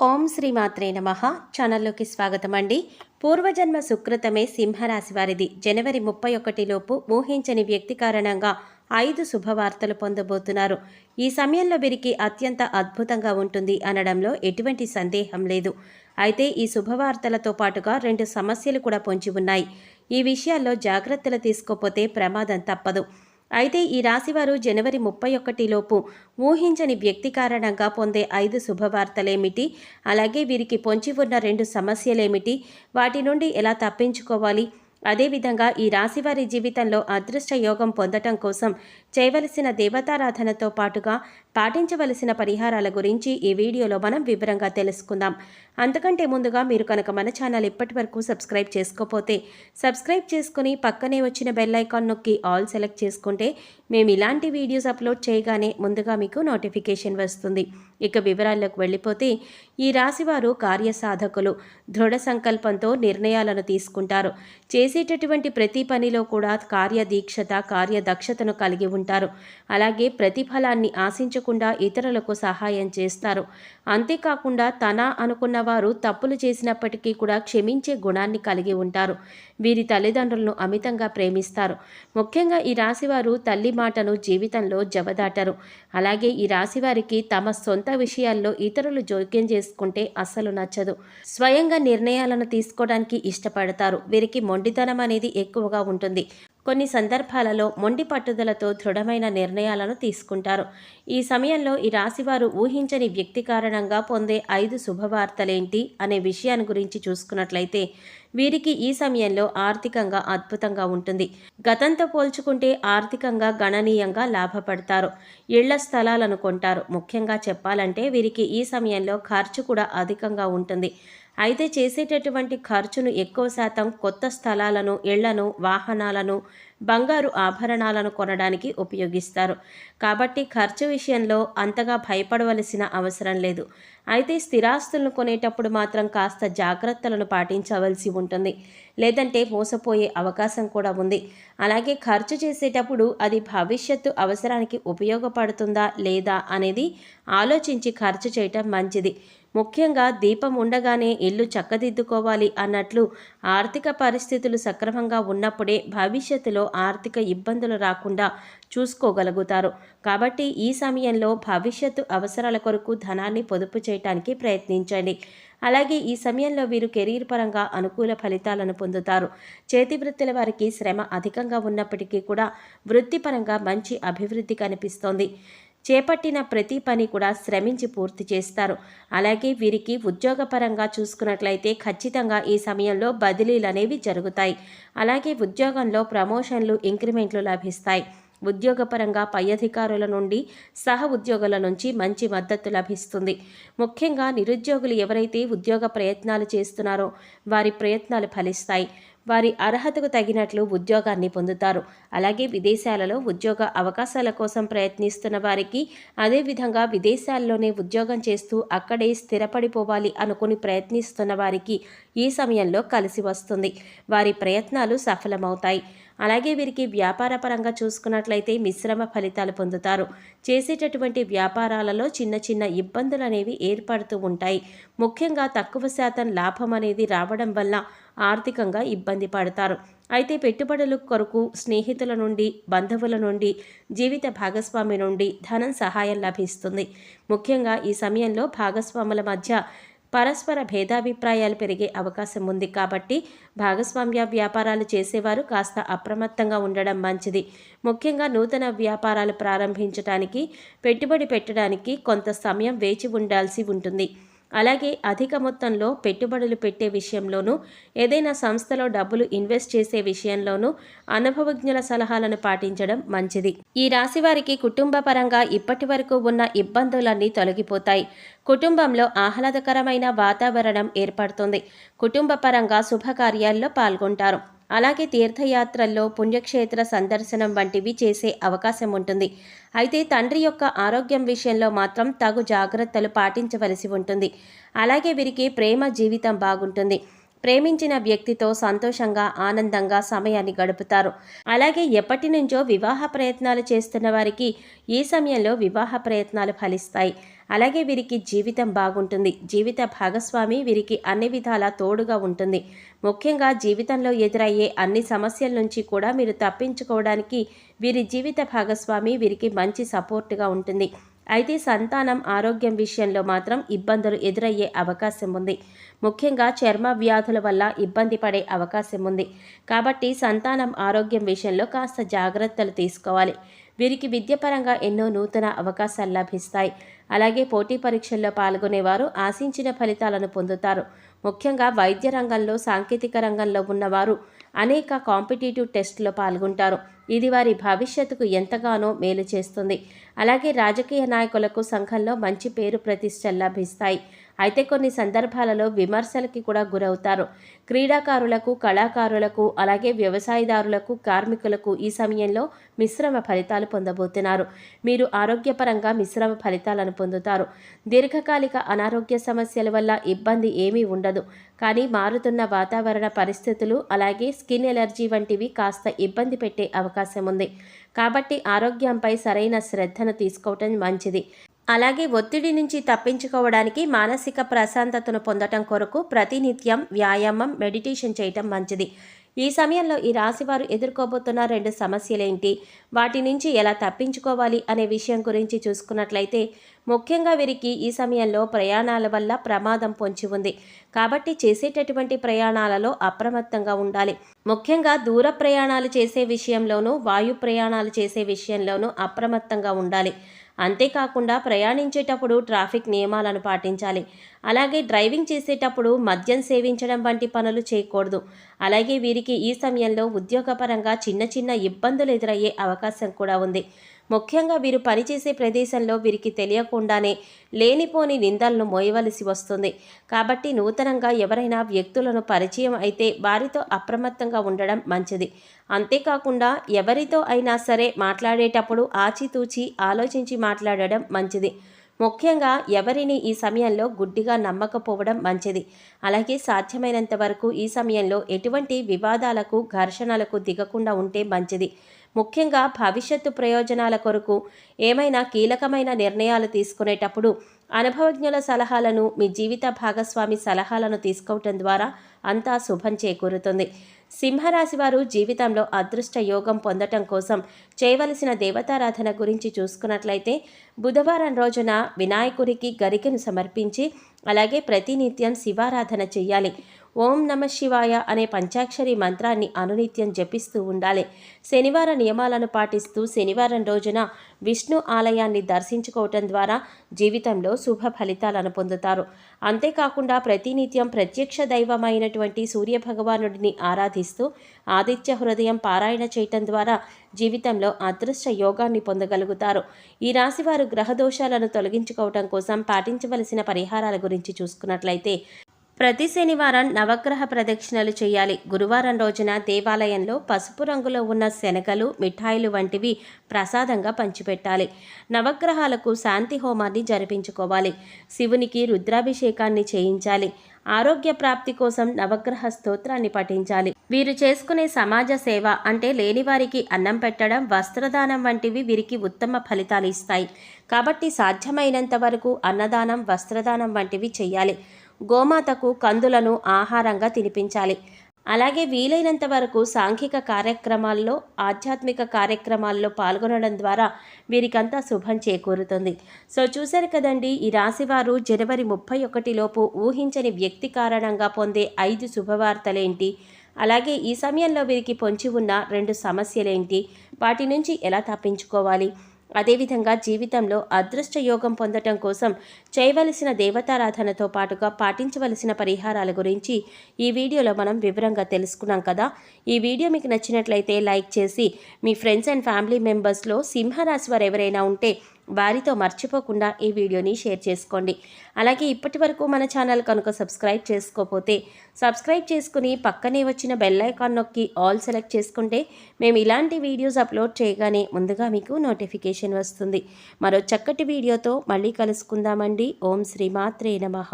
ఓం శ్రీ మాత్రే నమః. ఛానల్లోకి స్వాగతం అండి. పూర్వజన్మ సుకృతమే సింహరాశి వారిది. జనవరి 31 లోపు ఊహించని వ్యక్తి కారణంగా 5 శుభవార్తలు పొందబోతున్నారు. ఈ సమయంలో వీరికి అత్యంత అద్భుతంగా ఉంటుంది అనడంలో ఎటువంటి సందేహం లేదు. అయితే ఈ శుభవార్తలతో పాటుగా 2 సమస్యలు కూడా పొంచి ఉన్నాయి. ఈ విషయాల్లో జాగ్రత్తలు తీసుకోకపోతే ప్రమాదం తప్పదు. అయితే ఈ రాశివారు జనవరి 31 లోపు ఊహించని వ్యక్తి కారణంగా పొందే 5 శుభవార్తలేమిటి, అలాగే వీరికి పొంచి ఉన్న 2 సమస్యలేమిటి, వాటి నుండి ఎలా తప్పించుకోవాలి, అదేవిధంగా ఈ రాశివారి జీవితంలో అదృష్ట యోగం పొందటం కోసం చేయవలసిన దేవతారాధనతో పాటుగా పాటించవలసిన పరిహారాల గురించి ఈ వీడియోలో మనం వివరంగా తెలుసుకుందాం. అంతకంటే ముందుగా మీరు కనుక మన ఛానల్ ఇప్పటి వరకు సబ్స్క్రైబ్ చేసుకోకపోతే సబ్స్క్రైబ్ చేసుకుని పక్కనే వచ్చిన బెల్ ఐకాన్ నొక్కి ఆల్ సెలెక్ట్ చేసుకుంటే మేము ఇలాంటి వీడియోస్ అప్లోడ్ చేయగానే ముందుగా మీకు నోటిఫికేషన్ వస్తుంది. ఇక వివరాల్లోకి వెళ్ళిపోతే ఈ రాశివారు కార్యసాధకులు, దృఢ సంకల్పంతో నిర్ణయాలను తీసుకుంటారు. చేసేటటువంటి ప్రతి పనిలో కూడా కార్యదీక్షత, కార్యదక్షతను కలిగి ఉంటారు. అలాగే ప్రతిఫలాన్ని ఆశించకుండా ఇతరులకు సహాయం చేస్తారు. అంతేకాకుండా తన అనుకున్న వారు తప్పులు చేసినప్పటికీ కూడా క్షమించే గుణాన్ని కలిగి ఉంటారు. వీరి తల్లిదండ్రులను అమితంగా ప్రేమిస్తారు. ముఖ్యంగా ఈ రాశివారు తల్లి మాటను జీవితంలో జవదాటరు. అలాగే ఈ రాశివారికి తమ సొంత విషయాల్లో ఇతరులు జోక్యం చేసుకుంటే అస్సలు నచ్చదు. స్వయంగా నిర్ణయాలను తీసుకోవడానికి ఇష్టపడతారు. వీరికి మొండితనం అనేది ఎక్కువగా ఉంటుంది. కొన్ని సందర్భాలలో మొండి పట్టుదలతో దృఢమైన నిర్ణయాలను తీసుకుంటారు. ఈ సమయంలో ఈ రాశివారు ఊహించని వ్యక్తి కారణంగా పొందే 5 శుభవార్తలేంటి అనే విషయాన్ని గురించి చూసుకున్నట్లయితే వీరికి ఈ సమయంలో ఆర్థికంగా అద్భుతంగా ఉంటుంది. గతంతో పోల్చుకుంటే ఆర్థికంగా గణనీయంగా లాభపడతారు. ఇళ్ల స్థలాలను కొంటారు. ముఖ్యంగా చెప్పాలంటే వీరికి ఈ సమయంలో ఖర్చు కూడా అధికంగా ఉంటుంది. అయితే చేసేటటువంటి ఖర్చును ఎక్కువ శాతం కొత్త స్థలాలను, ఇళ్లను, వాహనాలను, బంగారు ఆభరణాలను కొనడానికి ఉపయోగిస్తారు. కాబట్టి ఖర్చు విషయంలో అంతగా భయపడవలసిన అవసరం లేదు. అయితే స్థిరాస్తులను కొనేటప్పుడు మాత్రం కాస్త జాగ్రత్తలను పాటించవలసి ఉంటుంది. లేదంటే మోసపోయే అవకాశం కూడా ఉంది. అలాగే ఖర్చు చేసేటప్పుడు అది భవిష్యత్తు అవసరానికి ఉపయోగపడుతుందా లేదా అనేది ఆలోచించి ఖర్చు చేయటం మంచిది. ముఖ్యంగా దీపం ఉండగానే ఇల్లు చక్కదిద్దుకోవాలి అన్నట్లు ఆర్థిక పరిస్థితులు సక్రమంగా ఉన్నప్పుడే భవిష్యత్తులో ఆర్థిక ఇబ్బందులు రాకుండా చూసుకోగలుగుతారు. కాబట్టి ఈ సమయంలో భవిష్యత్తు అవసరాల కొరకు ధనాన్ని పొదుపు చేయడానికి ప్రయత్నించండి. అలాగే ఈ సమయంలో వీరు కెరీర్ పరంగా అనుకూల ఫలితాలను పొందుతారు. చేతి వృత్తుల వారికి శ్రమ అధికంగా ఉన్నప్పటికీ కూడా వృత్తిపరంగా మంచి అభివృద్ధి కనిపిస్తోంది. చేపట్టిన ప్రతి పని కూడా శ్రమించి పూర్తి చేస్తారు. అలాగే వీరికి ఉద్యోగపరంగా చూసుకున్నట్లయితే ఖచ్చితంగా ఈ సమయంలో బదిలీలు అనేవి జరుగుతాయి. అలాగే ఉద్యోగంలో ప్రమోషన్లు, ఇంక్రిమెంట్లు లభిస్తాయి. ఉద్యోగపరంగా పై అధికారుల నుండి, సహ ఉద్యోగుల నుంచి మంచి మద్దతు లభిస్తుంది. ముఖ్యంగా నిరుద్యోగులు ఎవరైతే ఉద్యోగ ప్రయత్నాలు చేస్తున్నారో వారి ప్రయత్నాలు ఫలిస్తాయి. వారి అర్హతకు తగినట్లు ఉద్యోగాన్ని పొందుతారు. అలాగే విదేశాలలో ఉద్యోగ అవకాశాల కోసం ప్రయత్నిస్తున్న వారికి, అదేవిధంగా విదేశాల్లోనే ఉద్యోగం చేస్తూ అక్కడే స్థిరపడిపోవాలి అనుకుని ప్రయత్నిస్తున్న వారికి ఈ సమయంలో కలిసి వస్తుంది. వారి ప్రయత్నాలు సఫలమవుతాయి. అలాగే వీరికి వ్యాపార పరంగా చూసుకున్నట్లయితే మిశ్రమ ఫలితాలు పొందుతారు. చేసేటటువంటి వ్యాపారాలలో చిన్న చిన్న ఇబ్బందులు అనేవి ఏర్పడుతూ ఉంటాయి. ముఖ్యంగా తక్కువ శాతం లాభం అనేది రావడం వల్ల ఆర్థికంగా ఇబ్బంది పడతారు. అయితే పెట్టుబడుల కొరకు స్నేహితుల నుండి, బంధువుల నుండి, జీవిత భాగస్వామి నుండి ధనం సహాయం లభిస్తుంది. ముఖ్యంగా ఈ సమయంలో భాగస్వాముల మధ్య పరస్పర భేదాభిప్రాయాలు పెరిగే అవకాశం ఉంది. కాబట్టి భాగస్వామ్య వ్యాపారాలు చేసేవారు కాస్త అప్రమత్తంగా ఉండడం మంచిది. ముఖ్యంగా నూతన వ్యాపారాలు ప్రారంభించడానికి, పెట్టుబడి పెట్టడానికి కొంత సమయం వేచి ఉండాల్సి ఉంటుంది. అలాగే అధిక మొత్తంలో పెట్టుబడులు పెట్టే విషయంలోనూ, ఏదైనా సంస్థలో డబ్బులు ఇన్వెస్ట్ చేసే విషయంలోనూ అనుభవజ్ఞుల సలహాలను పాటించడం మంచిది. ఈ రాశి వారికి కుటుంబ పరంగా ఇప్పటి వరకు ఉన్న ఇబ్బందులన్నీ తొలగిపోతాయి. కుటుంబంలో ఆహ్లాదకరమైన వాతావరణం ఏర్పడుతుంది. కుటుంబ పరంగా శుభకార్యాల్లో పాల్గొంటారు. అలాగే తీర్థయాత్రల్లో, పుణ్యక్షేత్ర సందర్శనం వంటివి చేసే అవకాశం ఉంటుంది. అయితే తండ్రి యొక్క ఆరోగ్యం విషయంలో మాత్రం తగు జాగ్రత్తలు పాటించవలసి ఉంటుంది. అలాగే వీరికి ప్రేమ జీవితం బాగుంటుంది. ప్రేమించిన వ్యక్తితో సంతోషంగా, ఆనందంగా సమయాన్ని గడుపుతారు. అలాగే ఎప్పటి నుంచో వివాహ ప్రయత్నాలు చేస్తున్న వారికి ఈ సమయంలో వివాహ ప్రయత్నాలు ఫలిస్తాయి. అలాగే వీరికి జీవితం బాగుంటుంది. జీవిత భాగస్వామి వీరికి అన్ని విధాలా తోడుగా ఉంటుంది. ముఖ్యంగా జీవితంలో ఎదురయ్యే అన్ని సమస్యల నుంచి కూడా మీరు తప్పించుకోవడానికి వీరి జీవిత భాగస్వామి వీరికి మంచి సపోర్టుగా ఉంటుంది. అయితే సంతానం ఆరోగ్యం విషయంలో మాత్రం ఇబ్బందులు ఎదురయ్యే అవకాశం ఉంది. ముఖ్యంగా చర్మ వ్యాధుల వల్ల ఇబ్బంది పడే అవకాశం ఉంది. కాబట్టి సంతానం ఆరోగ్యం విషయంలో కాస్త జాగ్రత్తలు తీసుకోవాలి. వీరికి విద్యపరంగా ఎన్నో నూతన అవకాశాలు లభిస్తాయి. అలాగే పోటీ పరీక్షల్లో పాల్గొనేవారు ఆశించిన ఫలితాలను పొందుతారు. ముఖ్యంగా వైద్య రంగంలో, సాంకేతిక రంగంలో ఉన్నవారు అనేక కాంపిటేటివ్ టెస్టులో పాల్గొంటారు. ఇది వారి భవిష్యత్తుకు ఎంతగానో మేలు చేస్తుంది. అలాగే రాజకీయ నాయకులకు సంఘంలో మంచి పేరు ప్రతిష్టలు లభిస్తాయి. అయితే కొన్ని సందర్భాలలో విమర్శలకి కూడా గురవుతారు. క్రీడాకారులకు, కళాకారులకు, అలాగే వ్యవసాయదారులకు, కార్మికులకు ఈ సమయంలో మిశ్రమ ఫలితాలు పొందబోతున్నారు. మీరు ఆరోగ్యపరంగా మిశ్రమ ఫలితాలను పొందుతారు. దీర్ఘకాలిక అనారోగ్య సమస్యల వల్ల ఇబ్బంది ఏమీ ఉండదు. కానీ మారుతున్న వాతావరణ పరిస్థితులు, అలాగే స్కిన్ ఎలర్జీ వంటివి కాస్త ఇబ్బంది పెట్టే అవకాశం ఉంది. కాబట్టి ఆరోగ్యంపై సరైన శ్రద్ధను తీసుకోవటం మంచిది. అలాగే ఒత్తిడి నుంచి తప్పించుకోవడానికి మానసిక ప్రశాంతతను పొందటం కొరకు ప్రతినిత్యం వ్యాయామం, మెడిటేషన్ చేయటం మంచిది. ఈ సమయంలో ఈ రాశివారు ఎదుర్కోబోతున్న 2 సమస్యలేంటి, వాటి నుంచి ఎలా తప్పించుకోవాలి అనే విషయం గురించి చూసుకున్నట్లయితే, ముఖ్యంగా వీరికి ఈ సమయంలో ప్రయాణాల వల్ల ప్రమాదం పొంచి ఉంది. కాబట్టి చేసేటటువంటి ప్రయాణాలలో అప్రమత్తంగా ఉండాలి. ముఖ్యంగా దూర ప్రయాణాలు చేసే విషయంలోనూ, వాయు ప్రయాణాలు చేసే విషయంలోనూ అప్రమత్తంగా ఉండాలి. అంతేకాకుండా ప్రయాణించేటప్పుడు ట్రాఫిక్ నియమాలను పాటించాలి. అలాగే డ్రైవింగ్ చేసేటప్పుడు మద్యం సేవించడం వంటి పనులు చేయకూడదు. అలాగే వీరికి ఈ సమయంలో ఉద్యోగపరంగా చిన్న చిన్న ఇబ్బందులు ఎదురయ్యే అవకాశం కూడా ఉంది. ముఖ్యంగా వీరు పనిచేసే ప్రదేశంలో వీరికి తెలియకుండానే లేనిపోని నిందలను మోయవలసి వస్తుంది. కాబట్టి నూతనంగా ఎవరైనా వ్యక్తులను పరిచయం అయితే వారితో అప్రమత్తంగా ఉండడం మంచిది. అంతేకాకుండా ఎవరితో అయినా సరే మాట్లాడేటప్పుడు ఆచితూచి ఆలోచించి మాట్లాడడం మంచిది. ముఖ్యంగా ఎవరిని ఈ సమయంలో గుడ్డిగా నమ్మకపోవడం మంచిది. అలాగే సాధ్యమైనంత వరకు ఈ సమయంలో ఎటువంటి వివాదాలకు, ఘర్షణలకు దిగకుండా ఉంటే మంచిది. ముఖ్యంగా భవిష్యత్తు ప్రయోజనాల కొరకు ఏమైనా కీలకమైన నిర్ణయాలు తీసుకునేటప్పుడు అనుభవజ్ఞుల సలహాలను, మీ జీవిత భాగస్వామి సలహాలను తీసుకోవటం ద్వారా అంతా శుభం చేకూరుతుంది. సింహరాశి వారు జీవితంలో అదృష్ట యోగం పొందటం కోసం చేయవలసిన దేవతారాధన గురించి చూసుకున్నట్లయితే, బుధవారం రోజున వినాయకుడికి గరికెను సమర్పించి, అలాగే ప్రతినిత్యం శివారాధన చెయ్యాలి. ఓం నమ శివాయ అనే పంచాక్షరి మంత్రాన్ని అనునిత్యం జపిస్తూ ఉండాలి. శనివార నియమాలను పాటిస్తూ శనివారం రోజున విష్ణు ఆలయాన్ని దర్శించుకోవటం ద్వారా జీవితంలో శుభ ఫలితాలను పొందుతారు. అంతేకాకుండా ప్రతినిత్యం ప్రత్యక్ష దైవమైనటువంటి సూర్యభగవానుడిని ఆరాధిస్తూ ఆదిత్య హృదయం పారాయణ చేయటం ద్వారా జీవితంలో అదృష్ట యోగాన్ని పొందగలుగుతారు. ఈ రాశివారు గ్రహదోషాలను తొలగించుకోవటం కోసం పాటించవలసిన పరిహారాల గురించి చూసుకున్నట్లయితే, ప్రతి శనివారం నవగ్రహ ప్రదక్షిణలు చేయాలి. గురువారం రోజున దేవాలయంలో పసుపు రంగులో ఉన్న శనగలు, మిఠాయిలు వంటివి ప్రసాదంగా పంచిపెట్టాలి. నవగ్రహాలకు శాంతి హోమాన్ని జరిపించుకోవాలి. శివునికి రుద్రాభిషేకాన్ని చేయించాలి. ఆరోగ్య ప్రాప్తి కోసం నవగ్రహ స్తోత్రాన్ని పఠించాలి. వీరు చేసుకునే సమాజ సేవ అంటే లేనివారికి అన్నం పెట్టడం, వస్త్రదానం వంటివి వీరికి ఉత్తమ ఫలితాలు ఇస్తాయి. కాబట్టి సాధ్యమైనంత వరకు అన్నదానం, వస్త్రదానం వంటివి చేయాలి. గోమాతకు కందులను ఆహారంగా తినిపించాలి. అలాగే వీలైనంత వరకు సాంఘిక కార్యక్రమాల్లో, ఆధ్యాత్మిక కార్యక్రమాల్లో పాల్గొనడం ద్వారా వీరికంతా శుభం చేకూరుతుంది. సో చూశారు కదండి, ఈ రాశివారు జనవరి 31 లోపు ఊహించని వ్యక్తి కారణంగా పొందే 5 శుభవార్తలేంటి, అలాగే ఈ సమయంలో వీరికి పొంచి ఉన్న 2 సమస్యలేంటి, వాటి నుంచి ఎలా తప్పించుకోవాలి, అదేవిధంగా జీవితంలో అదృష్ట యోగం పొందటం కోసం చేయవలసిన దేవతారాధనతో పాటుగా పాటించవలసిన పరిహారాల గురించి ఈ వీడియోలో మనం వివరంగా తెలుసుకున్నాం కదా. ఈ వీడియో మీకు నచ్చినట్లయితే లైక్ చేసి మీ ఫ్రెండ్స్ అండ్ ఫ్యామిలీ మెంబర్స్లో సింహరాశి వారు ఎవరైనా ఉంటే వారితో మర్చిపోకుండా ఈ వీడియోని షేర్ చేసుకోండి. అలాగే ఇప్పటి వరకు మన ఛానల్ కనుక సబ్స్క్రైబ్ చేసుకోకపోతే సబ్స్క్రైబ్ చేసుకుని పక్కనే వచ్చిన బెల్ ఐకాన్ నొక్కి ఆల్ సెలెక్ట్ చేసుకుంటే మేము ఇలాంటి వీడియోస్ అప్లోడ్ చేయగానే ముందుగా మీకు నోటిఫికేషన్ వస్తుంది. మరో చక్కటి వీడియోతో మళ్ళీ కలుసుకుందామండి. ఓం శ్రీమాత్రే నమః.